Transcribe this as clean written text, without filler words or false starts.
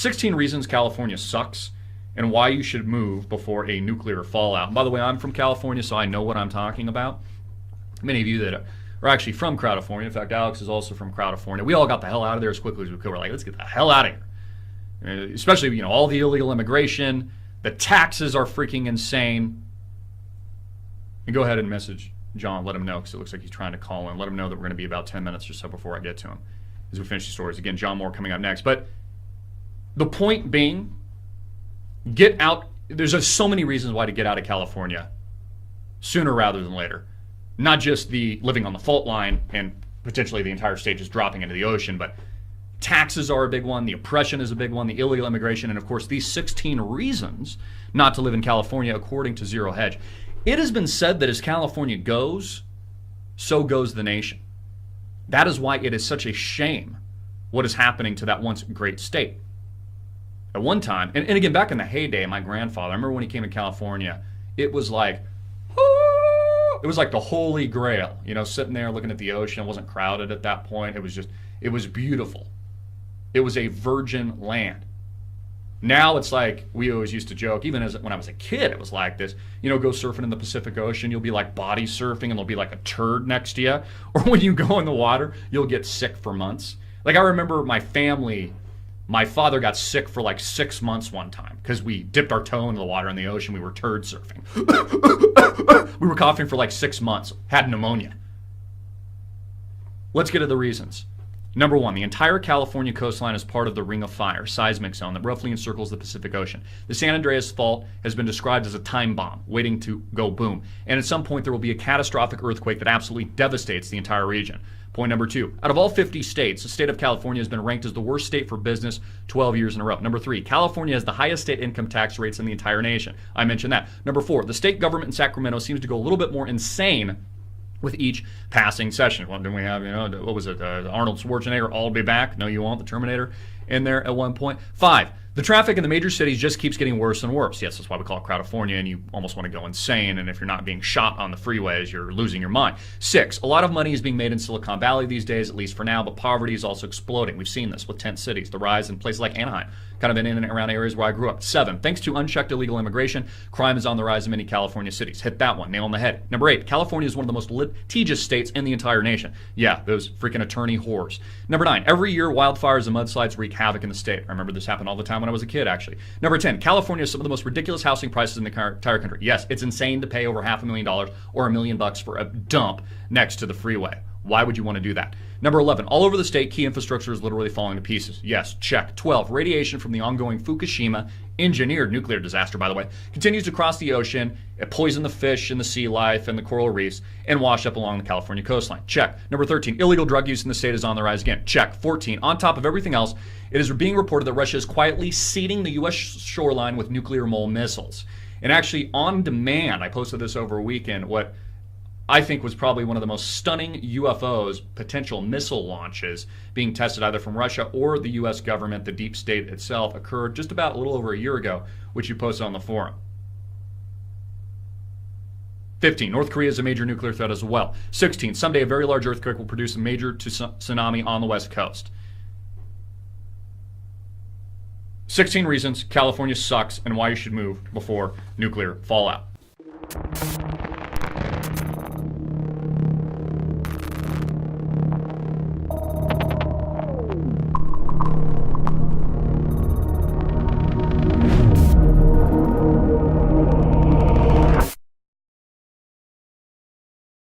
16 reasons California sucks and why you should move before a nuclear fallout. And by the way, I'm from California, so I know what I'm talking about. Many of you that are actually from Crowdifornia, in fact, Alex is also from Crowdifornia. We all got the hell out of there as quickly as we could. We're like, let's get the hell out of here. Especially, all the illegal immigration. The taxes are freaking insane. And go ahead and message John, let him know, because it looks like he's trying to call in. Let him know that we're going to be about 10 minutes or so before I get to him as we finish the stories. Again, John Moore coming up next. But the point being, get out. There's just so many reasons why to get out of California sooner rather than later. Not just the living on the fault line and potentially the entire state just dropping into the ocean, but taxes are a big one, the oppression is a big one, the illegal immigration, and of course these 16 reasons not to live in California according to Zero Hedge. It has been said that as California goes, so goes the nation. That is why it is such a shame what is happening to that once great state. At one time, and again, back in the heyday of my grandfather, I remember when he came to California, it was like the holy grail, sitting there looking at the ocean. It wasn't crowded at that point. It was beautiful. It was a virgin land. Now it's like, we always used to joke, even when I was a kid, it was like this, go surfing in the Pacific Ocean, you'll be like body surfing and there'll be like a turd next to you. Or when you go in the water, you'll get sick for months. Like I remember my father got sick for like 6 months one time because we dipped our toe into the water in the ocean. We were turd surfing. We were coughing for like 6 months, had pneumonia. Let's get to the reasons. Number one, the entire California coastline is part of the Ring of Fire seismic zone that roughly encircles the Pacific Ocean. The San Andreas Fault has been described as a time bomb waiting to go boom. And at some point, there will be a catastrophic earthquake that absolutely devastates the entire region. Point number two, out of all 50 states, the state of California has been ranked as the worst state for business 12 years in a row. Number three, California has the highest state income tax rates in the entire nation. I mentioned that. Number four, the state government in Sacramento seems to go a little bit more insane with each passing session. Well, didn't we have, what was it, Arnold Schwarzenegger, I'll be back, no you won't, the Terminator in there at one point. 5, the traffic in the major cities just keeps getting worse and worse. Yes, that's why we call it Crowdifornia, and you almost want to go insane, and if you're not being shot on the freeways, you're losing your mind. 6, a lot of money is being made in Silicon Valley these days, at least for now, but poverty is also exploding. We've seen this with tent cities, the rise in places like Anaheim, kind of in and around areas where I grew up. 7, thanks to unchecked illegal immigration, crime is on the rise in many California cities. Hit that one, nail on the head. Number 8, California is one of the most litigious states in the entire nation. Yeah, those freaking attorney whores. Number 9, every year wildfires and mudslides wreak havoc in the state. I remember this happened all the time when I was a kid, actually. Number 10, California has some of the most ridiculous housing prices in the entire country. Yes, it's insane to pay over $500,000 or $1 million for a dump next to the freeway. Why would you want to do that? Number 11, all over the state, key infrastructure is literally falling to pieces. Yes, check. 12, radiation from the ongoing Fukushima engineered nuclear disaster, by the way, continues to cross the ocean, poison the fish and the sea life and the coral reefs, and wash up along the California coastline. Check. Number 13, illegal drug use in the state is on the rise again. Check. 14, on top of everything else, it is being reported that Russia is quietly seeding the U.S. shoreline with nuclear mole missiles. And actually, on demand, I posted this over a weekend, what I think was probably one of the most stunning UFOs, potential missile launches being tested either from Russia or the U.S. government, the deep state itself, occurred just about a little over a year ago, which you posted on the forum. 15, North Korea is a major nuclear threat as well. 16, someday a very large earthquake will produce a major tsunami on the West Coast. 16 reasons California sucks and why you should move before nuclear fallout.